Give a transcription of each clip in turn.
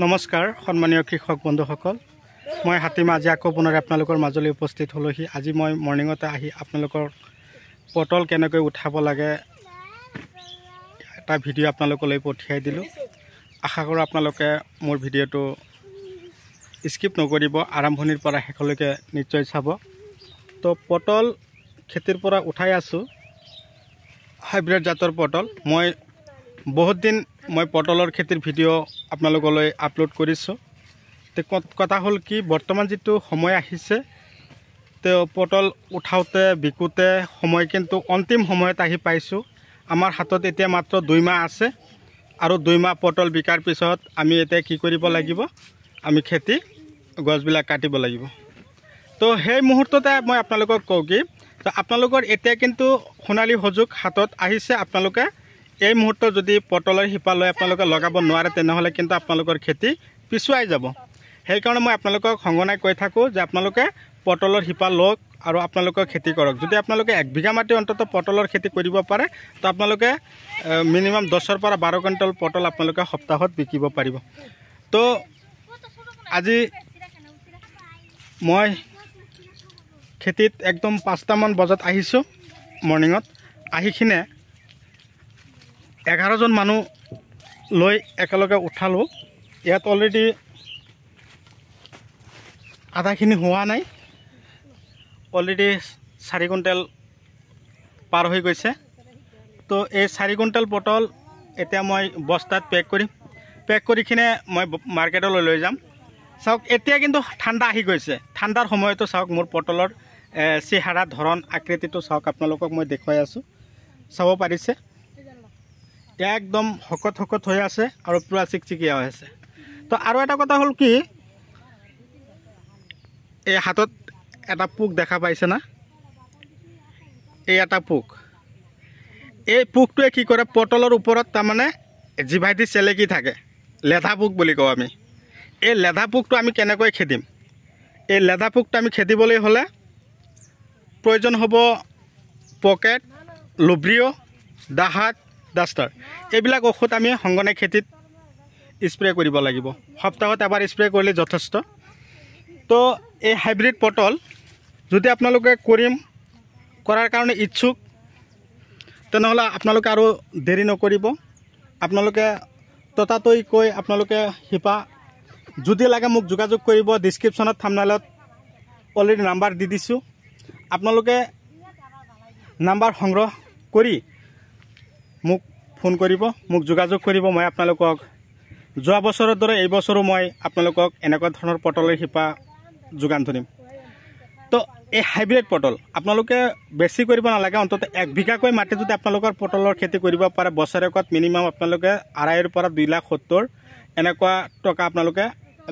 নমস্কাৰ সন্মানীয় কৃষক বন্ধুসকল, মই হাতীমা আজি আকৌ পুনৰ আপোনালোকৰ মাজলৈ উপস্থিত হলোহি। আজি মই মৰ্নিঙতে আহি আপোনালোকৰ পটল কেনেকৈ উঠাব লাগে এটা ভিডিঅ' আপোনালোকলৈ পঠিয়াই দিলোঁ। আশা কৰোঁ আপোনালোকে মোৰ ভিডিঅ'টো স্কিপ নকৰিব, আৰম্ভণিৰ পৰা শেষলৈকে নিশ্চয় চাব। তো পটল খেতিৰ পৰা উঠাই আছোঁ, হাইব্ৰিড জাতৰ পটল। মই বহুত দিন পটলৰ খেতিৰ ভিডিঅ' আপোনালোকলৈ আপলোড কৰিছোঁ। তো কথা হ'ল কি, বৰ্তমান যিটো সময় আহিছে, তো পটল উঠাওঁতে বিকোতে সময় কিন্তু অন্তিম সময়ত আহি পাইছোঁ। আমাৰ হাতত এতিয়া মাত্ৰ 2 মাহ আছে, আৰু 2 মাহ পটল বিকাৰ পিছত আমি এতিয়া কি কৰিব লাগিব, আমি খেতি গছবিলাক কাটিব লাগিব। তো সেই মুহূৰ্ততে মই আপোনালোকক কওঁ কি, তো আপোনালোকৰ এতিয়া কিন্তু সোণালী সুযোগ হাতত আহিছে। আপোনালোকে এই মুহূৰ্তত যদি পটলৰ শিপা লৈ আপোনালোকে লগাব নোৱাৰে, তেনেহ'লে কিন্তু আপোনালোকৰ খেতি পিছুৱাই যাব। সেইকাৰণে মই আপোনালোকক সঘনাই কৈ থাকোঁ যে আপোনালোকে পটলৰ শিপা লওক আৰু আপোনালোকে খেতি কৰক। যদি আপোনালোকে 1 বিঘা মাটি অন্তত পটলৰ খেতি কৰিব পাৰে, তো আপোনালোকে মিনিমাম 10ৰ পৰা 12 কুইণ্টেল পটল আপোনালোকে সপ্তাহত বিকিব পাৰিব। তো আজি মই খেতিত একদম 5টামান বজাত আহিছোঁ মৰ্নিঙত। আহি কিনে 11জন মানুহ লৈ একেলগে উঠালোঁ। ইয়াত অলৰেডি আধাখিনি হোৱা নাই, অলৰেডি 4 কুইণ্টেল পাৰ হৈ গৈছে। তো এই 4 কুইণ্টেল পটল এতিয়া মই বস্তাত পেক কৰিম। পেক কৰি কিনে মই মাৰ্কেটলৈ লৈ যাম। চাওক, এতিয়া কিন্তু ঠাণ্ডা আহি গৈছে। ঠাণ্ডাৰ সময়তো চাওক মোৰ পটলৰ চেহেৰা, ধৰণ, আকৃতিটো চাওক, আপোনালোকক মই দেখুৱাই আছোঁ, চাব পাৰিছে। একদম শকত শকত হৈ আছে আৰু পুৰা চিকচিকীয়া হৈ আছে। তো আৰু এটা কথা হ'ল কি, এই হাতত এটা পোক দেখা পাইছে না, এই এটা পোক। এই পোকটোৱে কি কৰে, পটলৰ ওপৰত তাৰমানে জিভাই দি চেলেকি থাকে, লেধা পোক বুলি কওঁ আমি। এই লেধা পোকটো আমি কেনেকৈ খেদিম? এই লেধা পোকটো আমি খেদিবলৈ হ'লে প্ৰয়োজন হ'ব পকেট, লুব্ৰিঅ, দাহাত, ডাষ্টাৰ। এইবিলাক ঔষধ আমি সঘনাই খেতিত স্প্ৰে কৰিব লাগিব। সপ্তাহত এবাৰ স্প্ৰে কৰিলে যথেষ্ট। তো এই হাইব্ৰিড পটল যদি আপোনালোকে কৰাৰ কাৰণে ইচ্ছুক, তেনেহ'লে আপোনালোকে আৰু দেৰি নকৰিব। আপোনালোকে ততাতৈয়াকৈ আপোনালোকে শিপা যদি লাগে মোক যোগাযোগ কৰিব। ডিছক্ৰিপশ্যনত থাম্বনেইলত অলৰেডি নাম্বাৰ দি দিছোঁ। আপোনালোকে নাম্বাৰ সংগ্ৰহ কৰি মোক ফোন কৰিব, মোক যোগাযোগ কৰিব। মই আপোনালোকক যোৱা বছৰৰ দৰে এই বছৰো মই আপোনালোকক এনেকুৱা ধৰণৰ পটলৰ শিপা যোগান ধৰিম। তো এই হাইব্ৰিড পটল আপোনালোকে বেছি কৰিব নালাগে, অন্তত 1 বিঘাকৈ মাটি যদি আপোনালোকৰ পটলৰ খেতি কৰিব পাৰে, বছৰেকত মিনিমাম আপোনালোকে 2.5 পৰা 2,70,000 এনেকুৱা টকা আপোনালোকে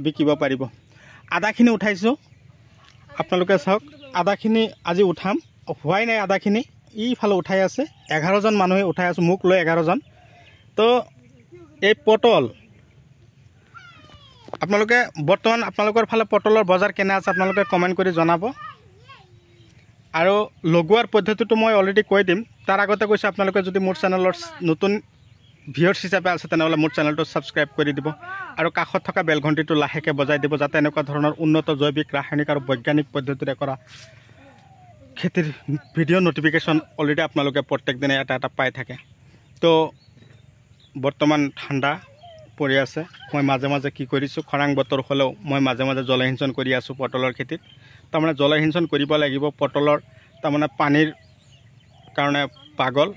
বিকিব পাৰিব। আদাখিনি উঠাইছোঁ, আপোনালোকে চাওক। আদাখিনি আজি উঠাম, হোৱাই নাই আদাখিনি, ইফালে উঠাই আছে। 11জন মানুহে উঠাই আছোঁ, মোক লৈ 11জন। তো এই পটল আপোনালোকে বৰ্তমান আপোনালোকৰ ফালে পটলৰ বজাৰ কেনে আছে আপোনালোকে কমেণ্ট কৰি জনাব। আৰু লগোৱাৰ পদ্ধতিটো মই অলৰেডি কৈ দিম। তাৰ আগতে কৈছোঁ, আপোনালোকে যদি মোৰ চেনেলৰ নতুন ভিউৱাৰ্ছ হিচাপে আছে, তেনেহ'লে মোৰ চেনেলটো ছাবস্ক্ৰাইব কৰি দিব আৰু কাষত থকা বেল ঘণ্টিটো লাহেকৈ বজাই দিব, যাতে এনেকুৱা ধৰণৰ উন্নত জৈৱিক, ৰাসায়নিক আৰু বৈজ্ঞানিক পদ্ধতিৰে কৰা খেতিৰ ভিডিঅ' নটিফিকেশ্যন অলৰেডি আপোনালোকে প্ৰত্যেক দিনে এটা এটা পাই থাকে। তো বৰ্তমান ঠাণ্ডা পৰি আছে। মই মাজে মাজে কি কৰিছোঁ, খৰাং বতৰ হ'লেও মই মাজে মাজে জলসিঞ্চন কৰি আছোঁ পটলৰ খেতিত। তাৰমানে জলসিঞ্চন কৰিব লাগিব। পটলৰ তাৰমানে পানীৰ কাৰণে পাগল।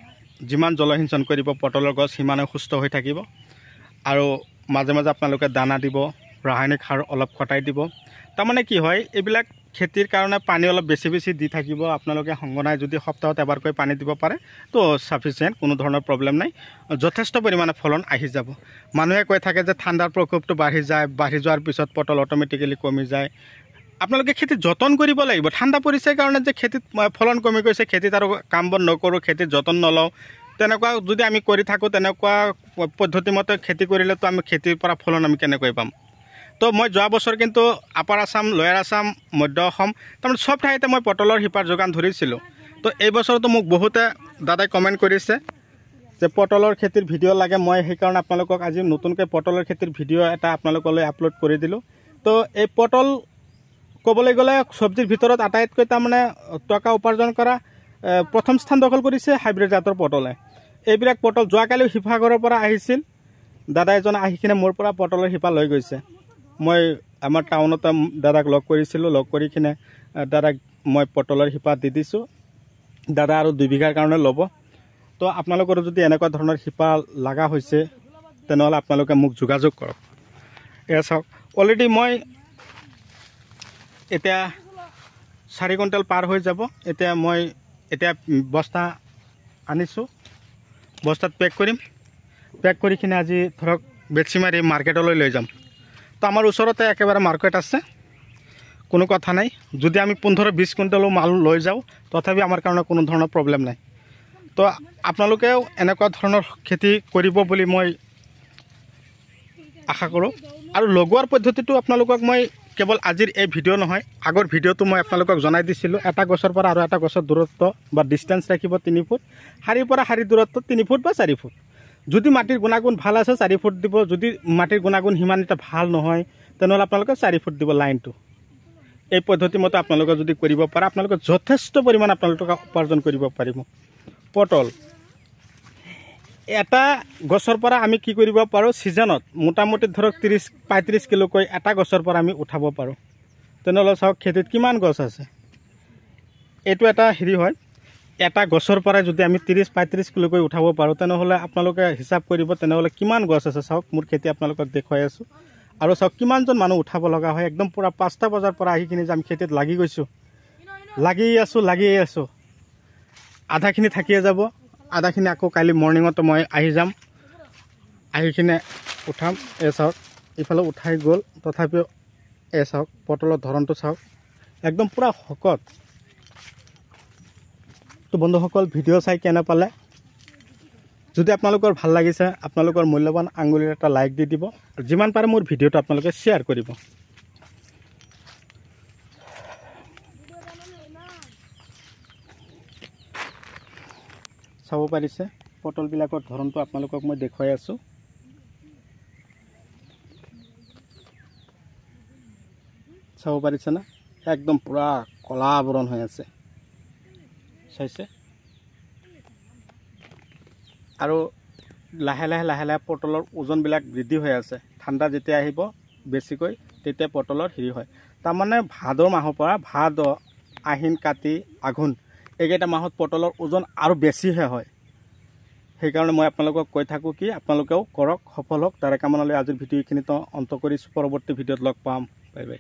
যিমান জলসিঞ্চন কৰিব পটলৰ গছ সিমানে সুস্থ হৈ থাকিব। আৰু মাজে মাজে আপোনালোকে দানা দিব, ৰাসায়নিক সাৰ অলপ খটাই দিব। তাৰমানে কি হয়, এইবিলাক খেতিৰ কাৰণে পানী অলপ বেছি বেছি দি থাকিব। আপোনালোকে সঘনাই যদি সপ্তাহত এবাৰকৈ পানী দিব পাৰে, তো ছাফিচিয়েণ্ট, কোনো ধৰণৰ প্ৰব্লেম নাই, যথেষ্ট পৰিমাণে ফলন আহি যাব। মানুহে কৈ থাকে যে ঠাণ্ডাৰ প্ৰকোপটো বাঢ়ি যায়, বাঢ়ি যোৱাৰ পিছত পটল অট'মেটিকেলি কমি যায়। আপোনালোকে খেতিত যতন কৰিব লাগিব। ঠাণ্ডা পৰিছে কাৰণে যে খেতিত ফলন কমি গৈছে, খেতিত আৰু কাম বন নকৰোঁ, খেতিত যতন নলওঁ, তেনেকুৱা যদি আমি কৰি থাকোঁ, তেনেকুৱা পদ্ধতিমতে খেতি কৰিলেতো আমি খেতিৰ পৰা ফলন আমি কেনেকৈ পাম? তো মই যোৱা বছৰ কিন্তু আপাৰ আছাম, লয়াৰ আছাম, মধ্য অসম, তাৰমানে চব ঠাইতে মই পটলৰ শিপাৰ যোগান ধৰিছিলোঁ। তো এই বছৰতো মোক বহুতে দাদাই কমেণ্ট কৰিছে যে পটলৰ খেতিৰ ভিডিঅ' লাগে মই সেইকাৰণে আপোনালোকক আজি নতুনকৈ পটলৰ খেতিৰ ভিডিঅ' এটা আপোনালোকলৈ আপলোড কৰি দিলোঁ। তো এই পটল ক'বলৈ গ'লে চব্জিৰ ভিতৰত আটাইতকৈ তাৰমানে টকা উপাৰ্জন কৰা প্ৰথম স্থান দখল কৰিছে হাইব্ৰিড জাতৰ পটলে। এইবিলাক পটল যোৱাকালি শিৱসাগৰৰ পৰা আহিছিল, দাদা এজনে আহি কিনে মোৰ পৰা পটলৰ শিপা লৈ গৈছে। মই আমাৰ টাউনতে দাদাক লগ কৰিছিলোঁ, লগ কৰি কিনে দাদাক মই পটলৰ শিপা দি দিছোঁ। দাদা আৰু 2 বিঘাৰ কাৰণে ল'ব। তো আপোনালোকৰ যদি এনেকুৱা ধৰণৰ শিপা লগা হৈছে তেনেহ'লে আপোনালোকে মোক যোগাযোগ কৰক। এয়া চাওক, অলৰেডি মই এতিয়া 4 কুইণ্টেল পাৰ হৈ যাব। এতিয়া বস্তা আনিছোঁ, বস্তাত পেক কৰিম। পেক কৰি কিনে আজি ধৰক বেটচিমাৰি মাৰ্কেটলৈ লৈ যাম। তো আমাৰ ওচৰতে একেবাৰে মাৰ্কেট আছে, কোনো কথা নাই। যদি আমি 15-20 কুইণ্টেলো মাল লৈ যাওঁ তথাপি আমাৰ কাৰণে কোনো ধৰণৰ প্ৰব্লেম নাই। তো আপোনালোকেও এনেকুৱা ধৰণৰ খেতি কৰিব বুলি মই আশা কৰোঁ। আৰু লগোৱাৰ পদ্ধতিটো আপোনালোকক মই কেৱল আজিৰ এই ভিডিঅ' নহয়, আগৰ ভিডিঅ'টো মই আপোনালোকক জনাই দিছিলোঁ। এটা গছৰ পৰা আৰু এটা গছৰ দূৰত্ব বা ডিষ্টেঞ্চ ৰাখিব 3 ফুট, শাৰীৰ পৰা শাৰীৰ দূৰত্ব 3 ফুট বা 4 ফুট। যদি মাটিৰ গুণাগুণ ভাল আছে 4 ফুট দিব, যদি মাটিৰ গুণাগুণ সিমান এটা ভাল নহয় তেনেহ'লে আপোনালোকে 4 ফুট দিব লাইনটো। এই পদ্ধতি মতে আপোনালোকে যদি কৰিব পাৰে আপোনালোকে যথেষ্ট পৰিমাণ আপোনালোকে উপাৰ্জন কৰিব পাৰিব। পটল এটা গছৰ পৰা আমি কি কৰিব পাৰোঁ, ছিজনত মোটামুটি ধৰক 30-35 কিলোকৈ এটা গছৰ পৰা আমি উঠাব পাৰোঁ। তেনেহ'লে চাওক খেতিত কিমান গছ আছে। এইটো এটা হেৰি হয়, এটা গছৰ পৰা যদি আমি 30-35 কিলোকৈ উঠাব পাৰোঁ তেনেহ'লে আপোনালোকে হিচাপ কৰিব তেনেহ'লে কিমান গছ আছে। চাওক মোৰ খেতি আপোনালোকক দেখুৱাই আছোঁ। আৰু চাওক কিমানজন মানুহ উঠাব লগা হয়। একদম পূৰা 5টা বজাৰ পৰা আহি কিনে যে আমি খেতিত লাগি গৈছোঁ, লাগিয়ে আছোঁ। আধাখিনি থাকিয়ে যাব, আধাখিনি আকৌ কালি মৰ্ণিঙতো মই আহি যাম, আহি কিনে উঠাম। এই চাওক ইফালে উঠাই গ'ল, তথাপিও এই চাওক পটলৰ ধৰণটো চাওক, একদম পূৰা শকত। তো বন্ধুসকল ভিডিঅ' চাই কেনে পালে, যদি আপোনালোকৰ ভাল লাগিছে আপোনালোকৰ মূল্যৱান আঙুলিৰ এটা লাইক দি দিব, আৰু যিমান পাৰে মোৰ ভিডিঅ'টো আপোনালোকে শ্বেয়াৰ কৰিব। চাব পাৰিছে পটলবিলাকৰ ধৰণটো আপোনালোকক মই দেখুৱাই আছোঁ। চাব পাৰিছে না, একদম পূৰা কলা আৱৰণ হৈ আছে, চাইছে। আৰু লাহে লাহে পটলৰ ওজনবিলাক বৃদ্ধি হৈ আছে। ঠাণ্ডা যেতিয়া আহিব বেছিকৈ তেতিয়া পটলৰ হেৰি হয়। তাৰমানে ভাদ মাহৰ পৰা ভাদ, আহিন, কাতি, আঘোণ এইকেইটা মাহত পটলৰ ওজন আৰু বেছিহে হয়। সেইকাৰণে মই আপোনালোকক কৈ থাকোঁ কি আপোনালোকেও কৰক, সফল হওক। তাৰে কামনালৈ আজিৰ ভিডিঅ'খিনিতো অন্ত কৰিছোঁ। পৰৱৰ্তী ভিডিঅ'ত লগ পাম। Bye bye.